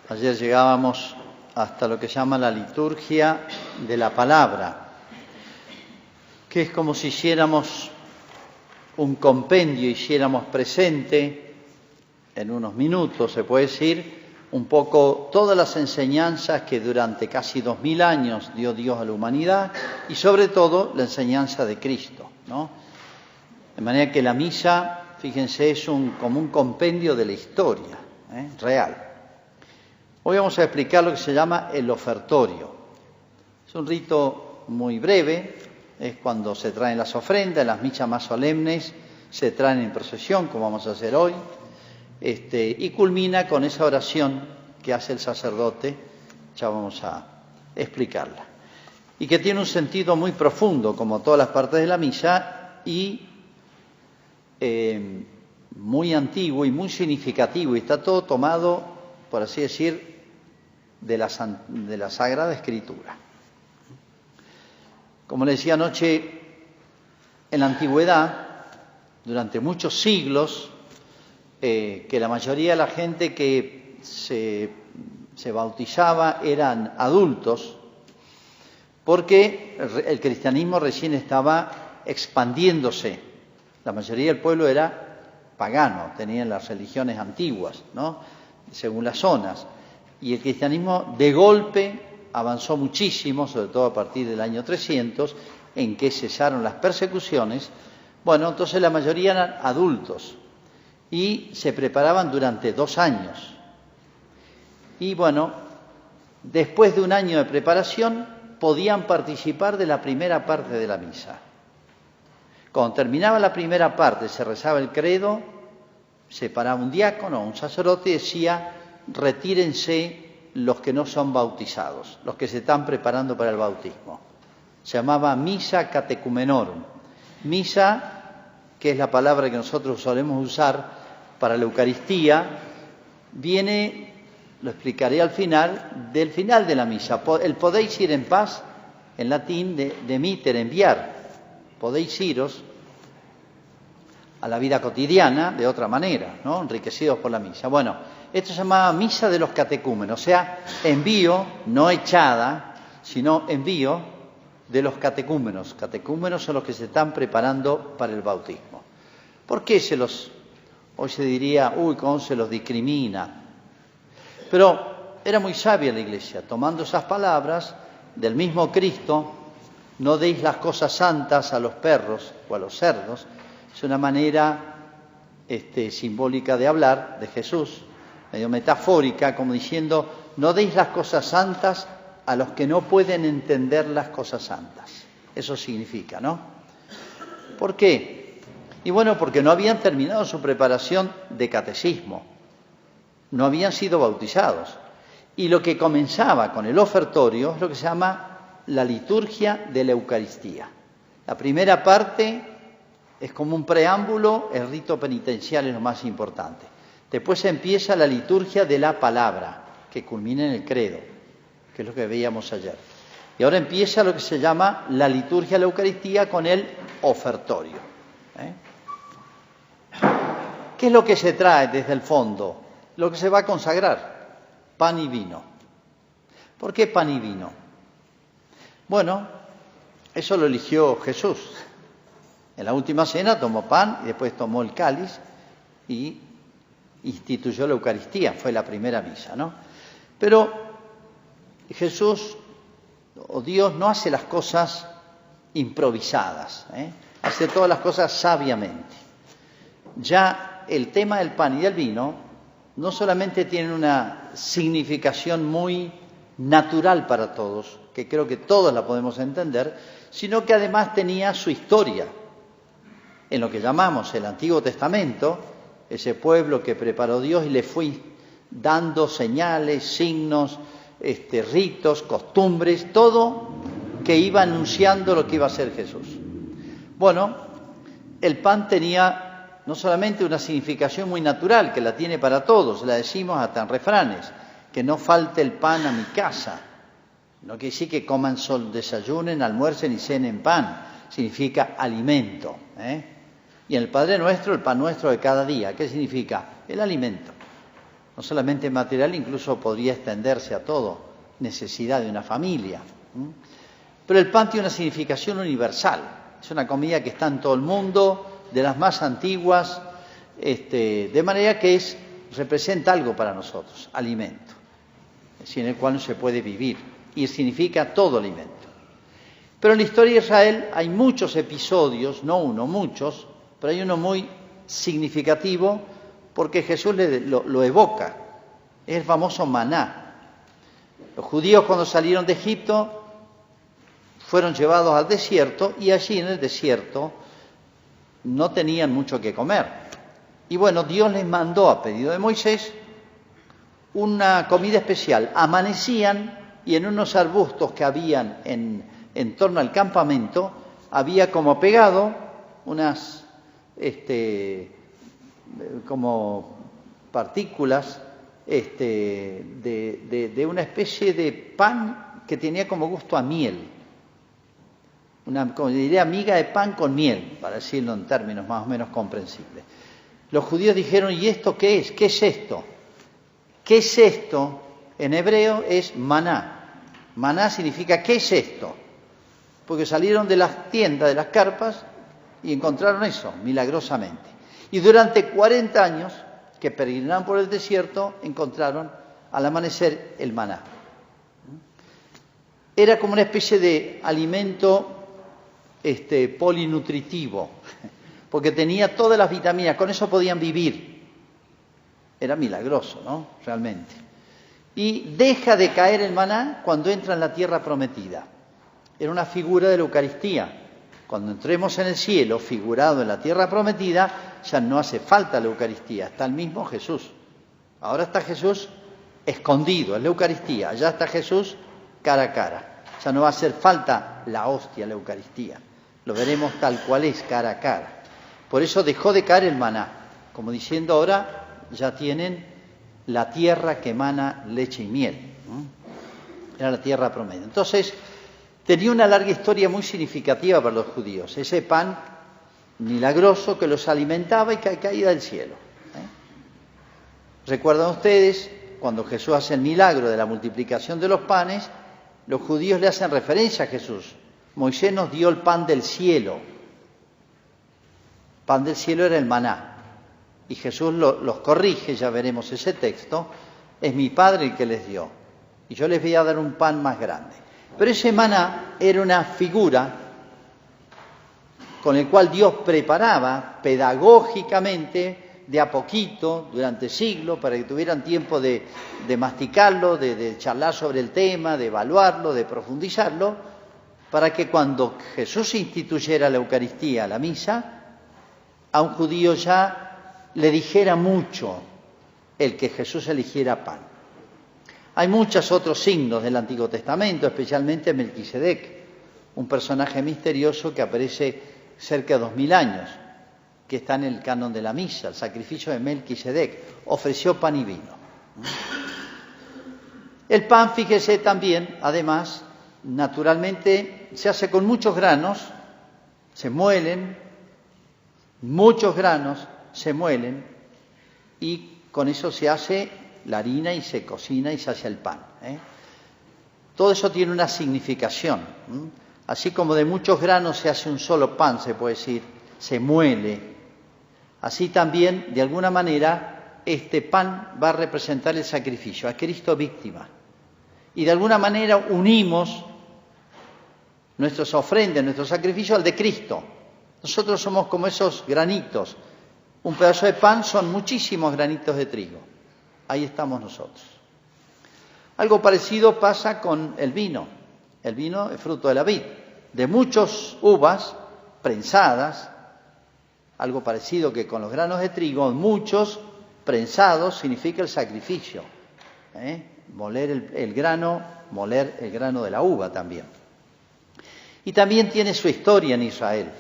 Ayer llegábamos hasta lo que se llama la liturgia de la palabra, que es como si hiciéramos un compendio, hiciéramos presente en unos minutos, se puede decir, un poco todas las enseñanzas que durante casi 2000 años dio Dios a la humanidad y sobre todo la enseñanza de Cristo, ¿no? De manera que la misa, fíjense, es como un compendio de la historia, real. Hoy vamos a explicar lo que se llama el ofertorio. Es un rito muy breve, es cuando se traen las ofrendas, las misas más solemnes se traen en procesión, como vamos a hacer hoy, y culmina con esa oración que hace el sacerdote, ya vamos a explicarla, y que tiene un sentido muy profundo, como todas las partes de la misa, y muy antiguo y muy significativo, y está todo tomado, por así decir, de la Sagrada Escritura. Como le decía anoche, en la antigüedad, durante muchos siglos, que la mayoría de la gente que se bautizaba eran adultos, porque el cristianismo recién estaba expandiéndose. La mayoría del pueblo era pagano, tenían las religiones antiguas, ¿no?, según las zonas. Y el cristianismo de golpe avanzó muchísimo, sobre todo a partir del año 300, en que cesaron las persecuciones. Bueno, entonces la mayoría eran adultos y se preparaban durante 2 años. Y bueno, después de 1 año de preparación, podían participar de la primera parte de la misa. Cuando terminaba la primera parte, se rezaba el credo, se paraba un diácono o un sacerdote y decía: retírense los que no son bautizados, los que se están preparando para el bautismo. Se llamaba misa catecumenorum. Misa, que es la palabra que nosotros solemos usar para la Eucaristía, viene, lo explicaré al final, del final de la misa. El podéis ir en paz, en latín, de miter, enviar. Podéis iros a la vida cotidiana de otra manera, ¿no?, enriquecidos por la misa. Bueno, esto se llamaba misa de los catecúmenos, o sea, envío, no echada, sino envío de los catecúmenos. Catecúmenos son los que se están preparando para el bautismo. ¿Por qué hoy se diría, cómo se los discrimina? Pero era muy sabia la Iglesia, tomando esas palabras del mismo Cristo: no deis las cosas santas a los perros o a los cerdos. Es una manera simbólica de hablar de Jesús, medio metafórica, como diciendo: no deis las cosas santas a los que no pueden entender las cosas santas. Eso significa, ¿no? ¿Por qué? Y bueno, porque no habían terminado su preparación de catecismo, no habían sido bautizados. Y lo que comenzaba con el ofertorio es lo que se llama la liturgia de la Eucaristía. La primera parte es como un preámbulo, el rito penitencial es lo más importante. Después empieza la liturgia de la palabra, que culmina en el credo, que es lo que veíamos ayer. Y ahora empieza lo que se llama la liturgia de la Eucaristía con el ofertorio. ¿Qué es lo que se trae desde el fondo? Lo que se va a consagrar: pan y vino. ¿Por qué pan y vino? Bueno, eso lo eligió Jesús. En la última cena tomó pan y después tomó el cáliz y instituyó la Eucaristía. Fue la primera misa, ¿no? Pero Jesús, o Dios, no hace las cosas improvisadas, hace todas las cosas sabiamente. Ya el tema del pan y del vino no solamente tienen una significación muy natural para todos, que creo que todos la podemos entender, sino que además tenía su historia. En lo que llamamos el Antiguo Testamento, ese pueblo que preparó Dios y le fue dando señales, signos, ritos, costumbres, todo que iba anunciando lo que iba a ser Jesús. Bueno, el pan tenía no solamente una significación muy natural, que la tiene para todos, la decimos hasta en refranes: que no falte el pan a mi casa. No quiere decir que coman, desayunen, almuercen y cenen pan, significa alimento, Y en el Padre Nuestro, el pan nuestro de cada día, ¿qué significa? El alimento. no solamente material, incluso podría extenderse a todo, necesidad de una familia. Pero el pan tiene una significación universal, es una comida que está en todo el mundo, de las más antiguas, de manera que representa algo para nosotros, alimento, en el cual no se puede vivir, y significa todo alimento. Pero en la historia de Israel hay muchos episodios, no uno, muchos, pero hay uno muy significativo porque Jesús lo evoca, es el famoso maná. Los judíos cuando salieron de Egipto fueron llevados al desierto y allí en el desierto no tenían mucho que comer. Y bueno, Dios les mandó a pedido de Moisés una comida especial. Amanecían y en unos arbustos que habían en torno al campamento había como pegado unas como partículas de una especie de pan que tenía como gusto a miel. Como diría, miga de pan con miel, para decirlo en términos más o menos comprensibles. Los judíos dijeron, ¿y esto qué es? ¿Qué es esto? ¿Qué es esto? En hebreo es maná. Maná significa, ¿qué es esto? Porque salieron de las tiendas, de las carpas, y encontraron eso, milagrosamente. Y durante 40 años que peregrinaron por el desierto, encontraron al amanecer el maná. Era como una especie de alimento polinutritivo, porque tenía todas las vitaminas, con eso podían vivir. Era milagroso, ¿no? Realmente. Y deja de caer el maná cuando entra en la tierra prometida. Era una figura de la Eucaristía. Cuando entremos en el cielo, figurado en la tierra prometida, ya no hace falta la Eucaristía, está el mismo Jesús. Ahora está Jesús escondido, es la Eucaristía, allá está Jesús cara a cara. Ya no va a hacer falta la hostia, la Eucaristía. Lo veremos tal cual es, cara a cara. Por eso dejó de caer el maná, como diciendo ahora ya tienen la tierra que emana leche y miel. Era la tierra prometida. Entonces, tenía una larga historia muy significativa para los judíos. Ese pan milagroso que los alimentaba y que caía del cielo. ¿Recuerdan ustedes cuando Jesús hace el milagro de la multiplicación de los panes? Los judíos le hacen referencia a Jesús. Moisés nos dio el pan del cielo. Pan del cielo era el maná. Y Jesús los corrige, ya veremos ese texto. Es mi Padre el que les dio. Y yo les voy a dar un pan más grande. Pero ese maná era una figura con el cual Dios preparaba pedagógicamente, de a poquito, durante siglos, para que tuvieran tiempo de masticarlo, de charlar sobre el tema, de evaluarlo, de profundizarlo, para que cuando Jesús instituyera la Eucaristía, la misa, a un judío ya le dijera mucho el que Jesús eligiera pan. Hay muchos otros signos del Antiguo Testamento, especialmente Melquisedec, un personaje misterioso que aparece cerca de 2000 años, que está en el canon de la misa, el sacrificio de Melquisedec, ofreció pan y vino. El pan, fíjese también, además, naturalmente se hace con muchos granos, se muelen, muchos granos se muelen y con eso se hace la harina y se cocina y se hace el pan. Todo eso tiene una significación. Así como de muchos granos se hace un solo pan, se puede decir, se muele. Así también, de alguna manera, este pan va a representar el sacrificio, a Cristo víctima. Y de alguna manera unimos nuestras ofrendas, nuestro sacrificio al de Cristo. Nosotros somos como esos granitos. Un pedazo de pan son muchísimos granitos de trigo. Ahí estamos nosotros. Algo parecido pasa con el vino. El vino es fruto de la vid, de muchas uvas prensadas, algo parecido que con los granos de trigo, muchos prensados significa el sacrificio. Moler el grano de la uva también. Y también tiene su historia en Israel.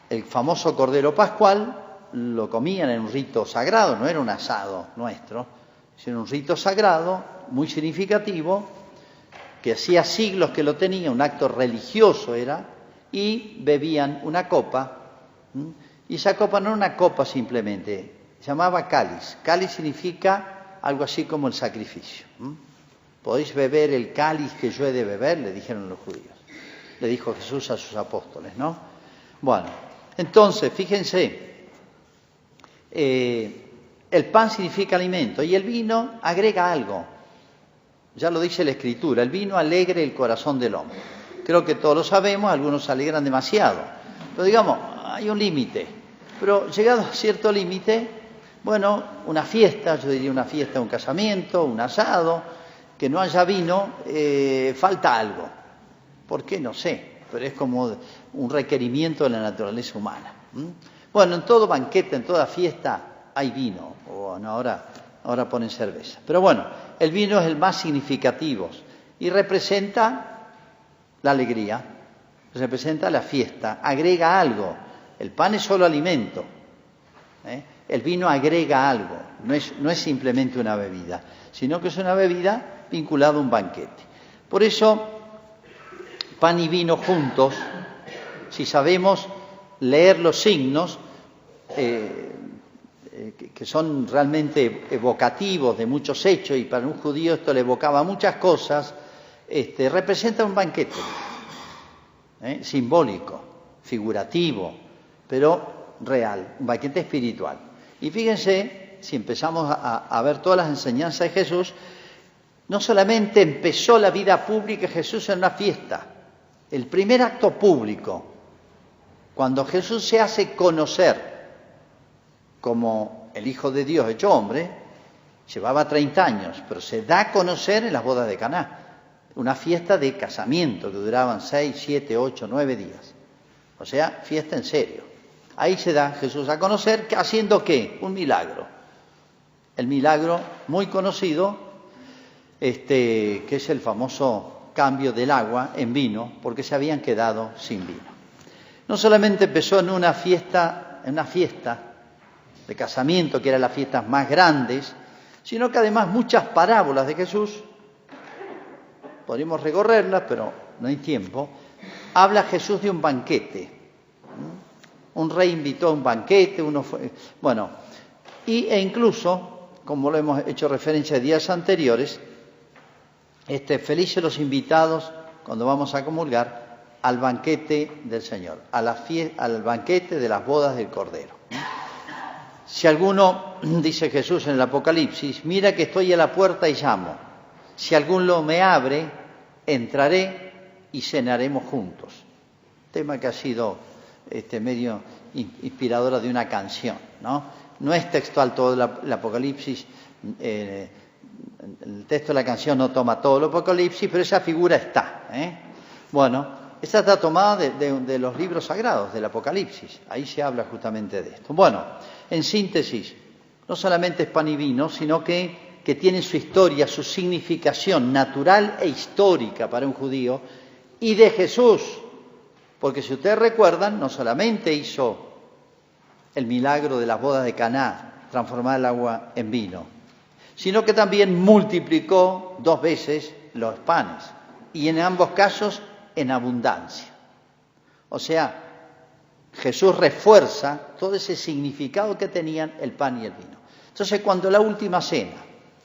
El famoso Cordero Pascual lo comían en un rito sagrado, no era un asado nuestro, sino un rito sagrado muy significativo, que hacía siglos que lo tenía, un acto religioso era, y bebían una copa, y esa copa no era una copa simplemente, se llamaba cáliz. Cáliz significa algo así como el sacrificio. ¿Podéis beber el cáliz que yo he de beber?, le dijeron los judíos. Le dijo Jesús a sus apóstoles, ¿no? Bueno, entonces, fíjense, el pan significa alimento y el vino agrega algo. Ya lo dice la Escritura, el vino alegra el corazón del hombre. Creo que todos lo sabemos, algunos se alegran demasiado. Pero digamos, hay un límite. Pero llegado a cierto límite, bueno, una fiesta, yo diría una fiesta, un casamiento, un asado, que no haya vino, falta algo. ¿Por qué? No sé, pero es como un requerimiento de la naturaleza humana. Bueno, en todo banquete, en toda fiesta hay vino, o no, ahora ponen cerveza. Pero bueno, el vino es el más significativo y representa la alegría, representa la fiesta, agrega algo. El pan es solo alimento, el vino agrega algo, no es simplemente una bebida, sino que es una bebida vinculada a un banquete. Por eso, pan y vino juntos, si sabemos leer los signos, que son realmente evocativos de muchos hechos, y para un judío esto le evocaba muchas cosas, representa un banquete, simbólico, figurativo, pero real, un banquete espiritual. Y fíjense, si empezamos a ver todas las enseñanzas de Jesús, no solamente empezó la vida pública de Jesús en una fiesta, el primer acto público, cuando Jesús se hace conocer como el Hijo de Dios hecho hombre, llevaba 30 años, pero se da a conocer en las bodas de Caná, una fiesta de casamiento que duraban 6, 7, 8, 9 días. O sea, fiesta en serio. Ahí se da Jesús a conocer, ¿haciendo qué? Un milagro. El milagro muy conocido, que es el famoso cambio del agua en vino, porque se habían quedado sin vino. No solamente empezó en una fiesta de casamiento, que eran las fiestas más grandes, sino que además muchas parábolas de Jesús, podríamos recorrerlas, pero no hay tiempo, habla Jesús de un banquete. Un rey invitó a un banquete, e incluso, como lo hemos hecho referencia de días anteriores, felices los invitados cuando vamos a comulgar al banquete del Señor, al banquete de las bodas del Cordero. Si alguno, dice Jesús en el Apocalipsis, mira que estoy a la puerta y llamo, si alguno me abre, entraré y cenaremos juntos. Tema que ha sido medio inspiradora de una canción, ¿no? No es textual todo el Apocalipsis, el texto de la canción no toma todo el Apocalipsis, pero esa figura está. Bueno, esta está tomada de los libros sagrados del Apocalipsis, ahí se habla justamente de esto. Bueno, en síntesis, no solamente es pan y vino, sino que tiene su historia, su significación natural e histórica para un judío, y de Jesús, porque si ustedes recuerdan, no solamente hizo el milagro de las bodas de Caná, transformar el agua en vino, sino que también multiplicó 2 veces los panes, y en ambos casos en abundancia. O sea, Jesús refuerza todo ese significado que tenían el pan y el vino. Entonces, cuando la última cena,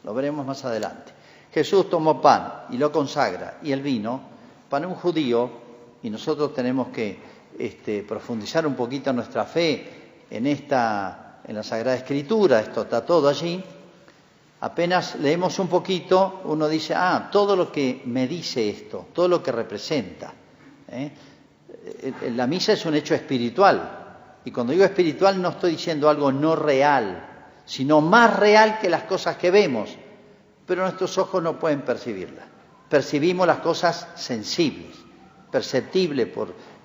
lo veremos más adelante, Jesús tomó pan y lo consagra, y el vino, para un judío, y nosotros tenemos que profundizar un poquito nuestra fe en la Sagrada Escritura, esto está todo allí. Apenas leemos un poquito, uno dice, todo lo que me dice esto, todo lo que representa. La misa es un hecho espiritual, y cuando digo espiritual no estoy diciendo algo no real, sino más real que las cosas que vemos, pero nuestros ojos no pueden percibirlas. Percibimos las cosas sensibles, perceptibles,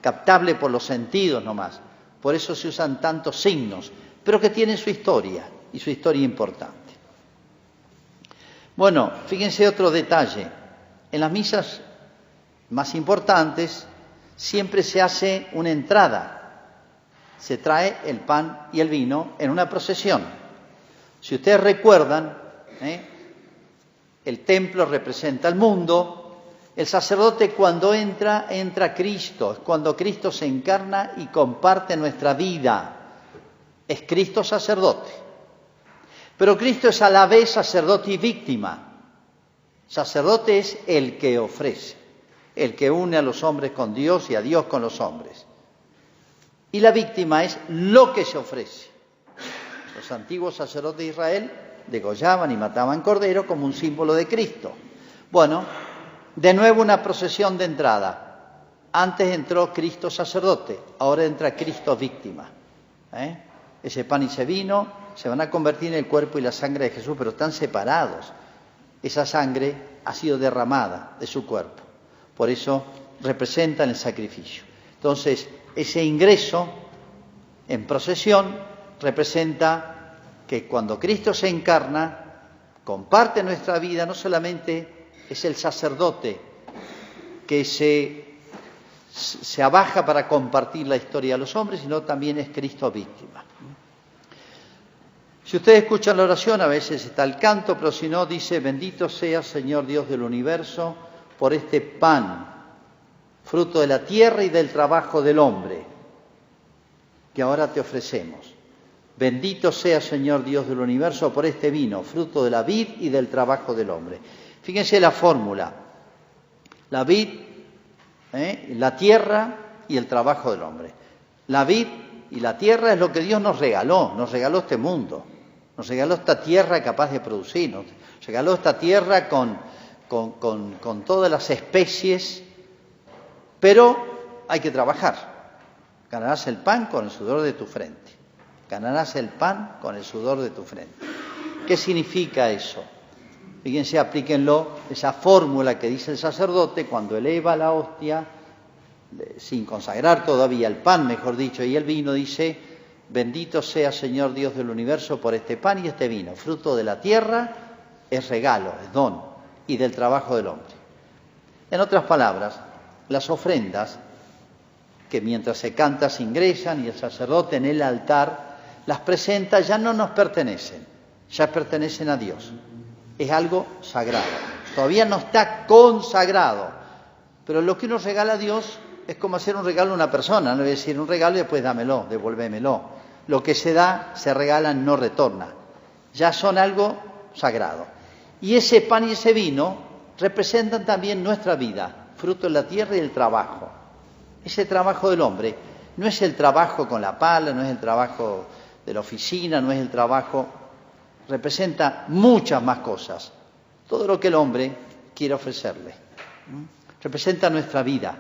captables por los sentidos nomás. Por eso se usan tantos signos, pero que tienen su historia, y su historia importante. Bueno, fíjense otro detalle. En las misas más importantes siempre se hace una entrada. Se trae el pan y el vino en una procesión. Si ustedes recuerdan, el templo representa el mundo. El sacerdote cuando entra Cristo. Es cuando Cristo se encarna y comparte nuestra vida. Es Cristo sacerdote. Pero Cristo es a la vez sacerdote y víctima. Sacerdote es el que ofrece, el que une a los hombres con Dios y a Dios con los hombres. Y la víctima es lo que se ofrece. Los antiguos sacerdotes de Israel degollaban y mataban cordero como un símbolo de Cristo. Bueno, de nuevo una procesión de entrada. Antes entró Cristo sacerdote, ahora entra Cristo víctima. Ese pan y ese vino se van a convertir en el cuerpo y la sangre de Jesús, pero están separados. Esa sangre ha sido derramada de su cuerpo. Por eso representan el sacrificio. Entonces, ese ingreso en procesión representa que cuando Cristo se encarna, comparte nuestra vida, no solamente es el sacerdote que se abaja para compartir la historia de los hombres, sino también es Cristo víctima. Si ustedes escuchan la oración, a veces está el canto, pero si no, dice: bendito seas, Señor Dios del universo, por este pan, fruto de la tierra y del trabajo del hombre, que ahora te ofrecemos. Bendito seas, Señor Dios del universo, por este vino, fruto de la vid y del trabajo del hombre. Fíjense la fórmula: la vid, la tierra y el trabajo del hombre. La vid y la tierra es lo que Dios nos regaló este mundo, nos regaló esta tierra capaz de producir, nos regaló esta tierra con todas las especies, pero hay que trabajar. Ganarás el pan con el sudor de tu frente. Ganarás el pan con el sudor de tu frente. ¿Qué significa eso? Fíjense, aplíquenlo, esa fórmula que dice el sacerdote cuando eleva la hostia, sin consagrar todavía el pan, mejor dicho, y el vino, dice: bendito sea, Señor Dios del universo, por este pan y este vino, fruto de la tierra, es regalo, es don, y del trabajo del hombre. En otras palabras, las ofrendas, que mientras se canta se ingresan y el sacerdote en el altar las presenta, ya no nos pertenecen, ya pertenecen a Dios. Es algo sagrado. Todavía no está consagrado, pero lo que uno regala a Dios es como hacer un regalo a una persona, no es decir, un regalo y después dámelo, devuélvemelo. Lo que se da, se regala, no retorna. Ya son algo sagrado. Y ese pan y ese vino representan también nuestra vida, fruto de la tierra y el trabajo. Ese trabajo del hombre no es el trabajo con la pala, no es el trabajo de la oficina, no es el trabajo, representa muchas más cosas. Todo lo que el hombre quiere ofrecerle. Representa nuestra vida,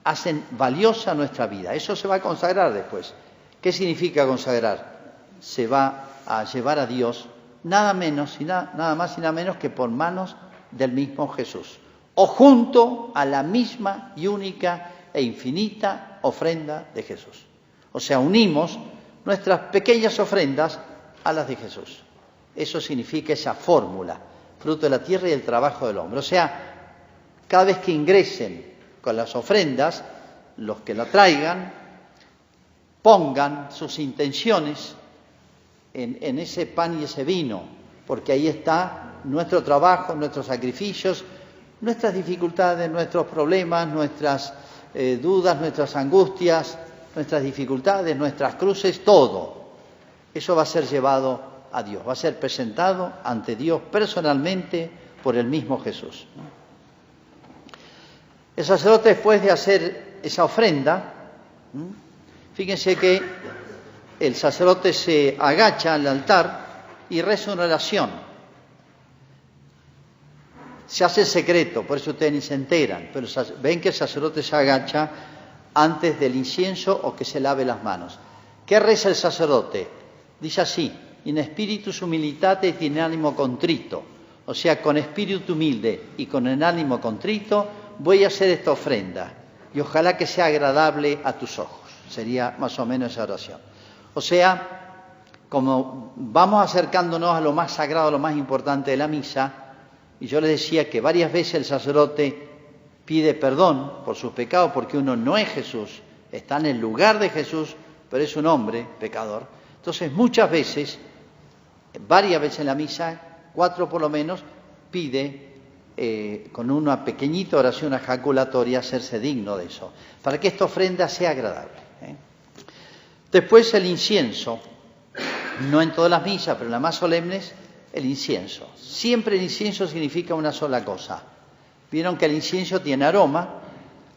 hacen valiosa nuestra vida. Eso se va a consagrar después. ¿Qué significa consagrar? Se va a llevar a Dios nada más y nada menos que por manos del mismo Jesús, o junto a la misma y única e infinita ofrenda de Jesús. O sea, unimos nuestras pequeñas ofrendas a las de Jesús. Eso significa esa fórmula, fruto de la tierra y el trabajo del hombre. O sea, cada vez que ingresen con las ofrendas, los que la traigan, pongan sus intenciones en ese pan y ese vino, porque ahí está nuestro trabajo, nuestros sacrificios, nuestras dificultades, nuestros problemas, nuestras dudas, nuestras angustias, nuestras dificultades, nuestras cruces, todo. Eso va a ser llevado a Dios, va a ser presentado ante Dios personalmente por el mismo Jesús. El sacerdote, después de hacer esa ofrenda, fíjense que el sacerdote se agacha al altar y reza una oración. Se hace secreto, por eso ustedes ni se enteran, pero ven que el sacerdote se agacha antes del incienso o que se lave las manos. ¿Qué reza el sacerdote? Dice así: in spiritus humilitate et in ánimo contrito. O sea, con espíritu humilde y con el ánimo contrito voy a hacer esta ofrenda y ojalá que sea agradable a tus ojos. Sería más o menos esa oración. O sea, como vamos acercándonos a lo más sagrado, a lo más importante de la misa, y yo les decía que varias veces el sacerdote pide perdón por sus pecados porque uno no es Jesús, está en el lugar de Jesús, pero es un hombre pecador. Entonces muchas veces, varias veces en la misa, 4 por lo menos, pide con una pequeñita oración, una jaculatoria, hacerse digno de eso, para que esta ofrenda sea agradable. Después el incienso, no en todas las misas, pero en las más solemnes, el incienso. Siempre el incienso significa una sola cosa. Vieron que el incienso tiene aroma,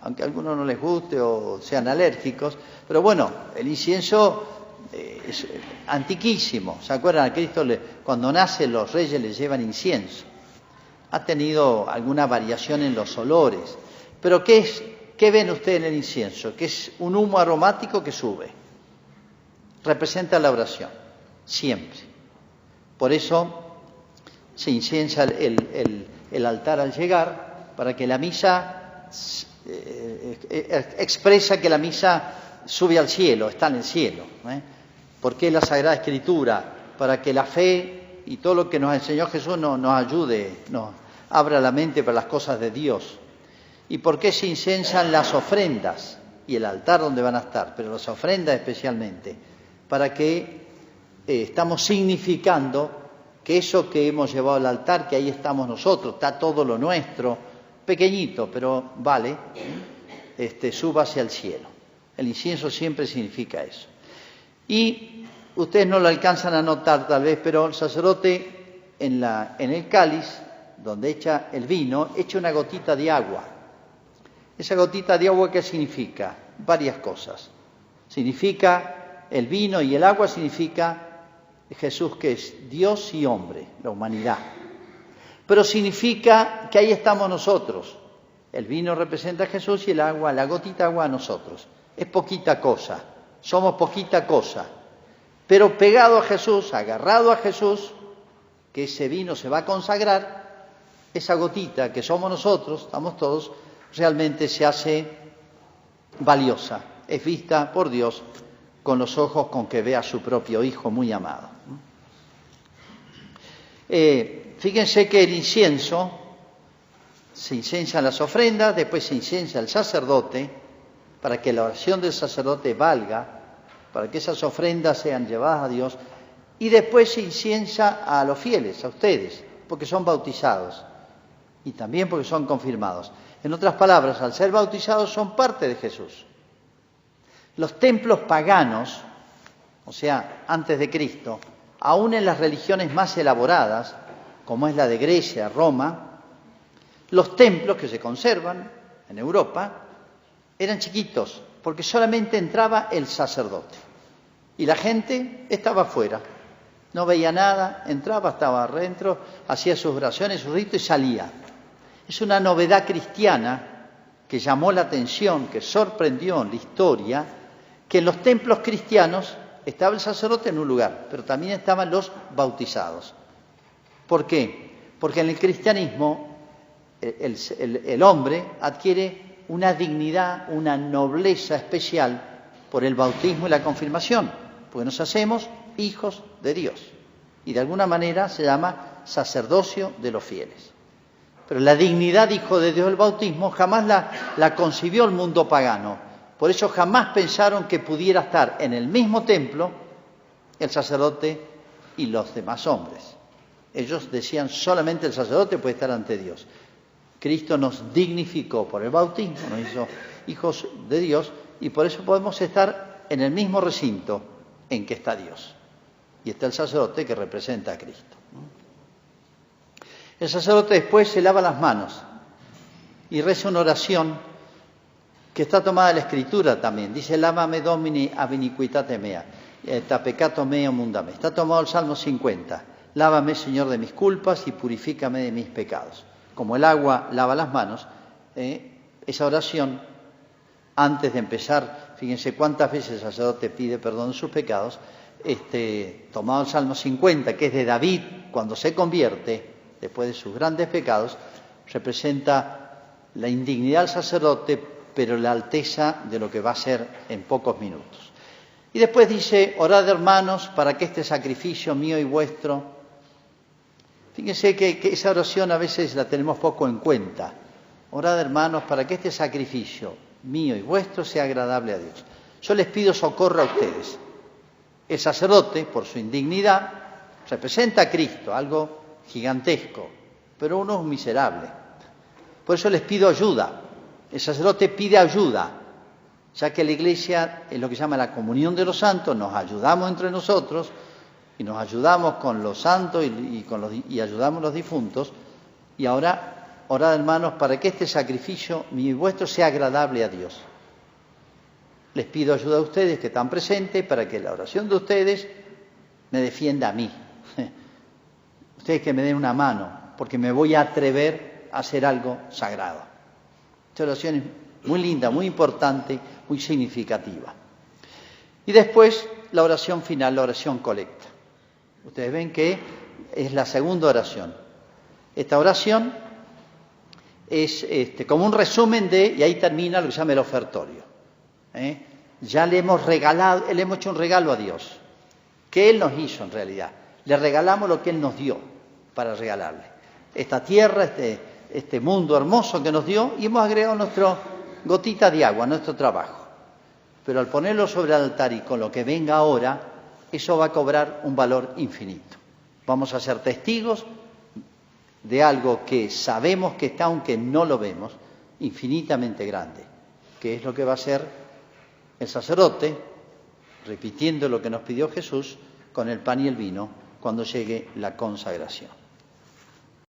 aunque a algunos no les guste o sean alérgicos, pero bueno, el incienso es antiquísimo. ¿Se acuerdan? A Cristo cuando nace los reyes le llevan incienso. Ha tenido alguna variación en los olores, pero ¿qué ven ustedes en el incienso? Que es un humo aromático que sube. Representa la oración, siempre. Por eso se inciensa el altar al llegar, para que la misa expresa que la misa sube al cielo, está en el cielo. ¿Por qué la Sagrada Escritura? Para que la fe y todo lo que nos enseñó Jesús nos ayude, nos abra la mente para las cosas de Dios. ¿Y por qué se incensan las ofrendas? Y el altar donde van a estar, pero las ofrendas especialmente, para que estamos significando que eso que hemos llevado al altar, que ahí estamos nosotros, está todo lo nuestro, pequeñito, pero vale, suba hacia el cielo. El incienso siempre significa eso. Y ustedes no lo alcanzan a notar tal vez, pero el sacerdote en el cáliz, donde echa el vino, echa una gotita de agua. Esa gotita de agua, ¿qué significa? Varias cosas. Significa el vino y el agua, significa Jesús, que es Dios y hombre, la humanidad. Pero significa que ahí estamos nosotros. El vino representa a Jesús y el agua, la gotita de agua a nosotros. Es poquita cosa, somos poquita cosa. Pero pegado a Jesús, agarrado a Jesús, que ese vino se va a consagrar, esa gotita que somos nosotros, estamos todos, realmente se hace valiosa, es vista por Dios con los ojos con que ve a su propio Hijo muy amado. Fíjense que el incienso, se incensan las ofrendas, después se incensa el sacerdote, para que la oración del sacerdote valga, para que esas ofrendas sean llevadas a Dios, y después se inciensa a los fieles, a ustedes, porque son bautizados, y también porque son confirmados. En otras palabras, al ser bautizados son parte de Jesús. Los templos paganos, o sea, antes de Cristo, aún en las religiones más elaboradas, como es la de Grecia, Roma, los templos que se conservan en Europa eran chiquitos, porque solamente entraba el sacerdote. Y la gente estaba afuera, no veía nada, entraba, estaba adentro, hacía sus oraciones, sus ritos y salía. Es una novedad cristiana que llamó la atención, que sorprendió en la historia, que en los templos cristianos estaba el sacerdote en un lugar, pero también estaban los bautizados. ¿Por qué? Porque en el cristianismo el hombre adquiere una dignidad, una nobleza especial por el bautismo y la confirmación, porque nos hacemos hijos de Dios. Y de alguna manera se llama sacerdocio de los fieles. Pero la dignidad de hijo de Dios del bautismo jamás la concibió el mundo pagano. Por eso jamás pensaron que pudiera estar en el mismo templo el sacerdote y los demás hombres. Ellos decían solamente el sacerdote puede estar ante Dios. Cristo nos dignificó por el bautismo, nos hizo hijos de Dios y por eso podemos estar en el mismo recinto en que está Dios. Y está el sacerdote que representa a Cristo. El sacerdote después se lava las manos y reza una oración que está tomada de la Escritura también. Dice, lávame Domini ab iniquitate mea, et a peccato meo mundame. Está tomado el Salmo 50. Lávame, Señor, de mis culpas y purifícame de mis pecados. Como el agua lava las manos, esa oración, antes de empezar, fíjense cuántas veces el sacerdote pide perdón de sus pecados, tomado el Salmo 50, que es de David, cuando se convierte, después de sus grandes pecados, representa la indignidad del sacerdote, pero la alteza de lo que va a ser en pocos minutos. Y después dice, orad hermanos, para que este sacrificio mío y vuestro. Fíjense que esa oración a veces la tenemos poco en cuenta. Orad hermanos, para que este sacrificio mío y vuestro sea agradable a Dios. Yo les pido socorro a ustedes. El sacerdote, por su indignidad, representa a Cristo, algo gigantesco, pero uno es miserable. Por eso les pido ayuda. El sacerdote pide ayuda, ya que la Iglesia es lo que se llama la comunión de los santos, nos ayudamos entre nosotros, y nos ayudamos con los santos y ayudamos a los difuntos. Y ahora, orad, hermanos, para que este sacrificio, mi y vuestro, sea agradable a Dios. Les pido ayuda a ustedes que están presentes para que la oración de ustedes me defienda a mí. Ustedes que me den una mano, porque me voy a atrever a hacer algo sagrado. Esta oración es muy linda, muy importante, muy significativa. Y después la oración final, la oración colecta. Ustedes ven que es la segunda oración. Esta oración es como un resumen y ahí termina lo que se llama el ofertorio. Ya le hemos hecho un regalo a Dios, que Él nos hizo en realidad. Le regalamos lo que Él nos dio para regalarle. Esta tierra, este mundo hermoso que nos dio, y hemos agregado nuestra gotita de agua, nuestro trabajo. Pero al ponerlo sobre el altar y con lo que venga ahora, eso va a cobrar un valor infinito. Vamos a ser testigos de algo que sabemos que está, aunque no lo vemos, infinitamente grande, que es lo que va a hacer el sacerdote, repitiendo lo que nos pidió Jesús, con el pan y el vino, cuando llegue la consagración.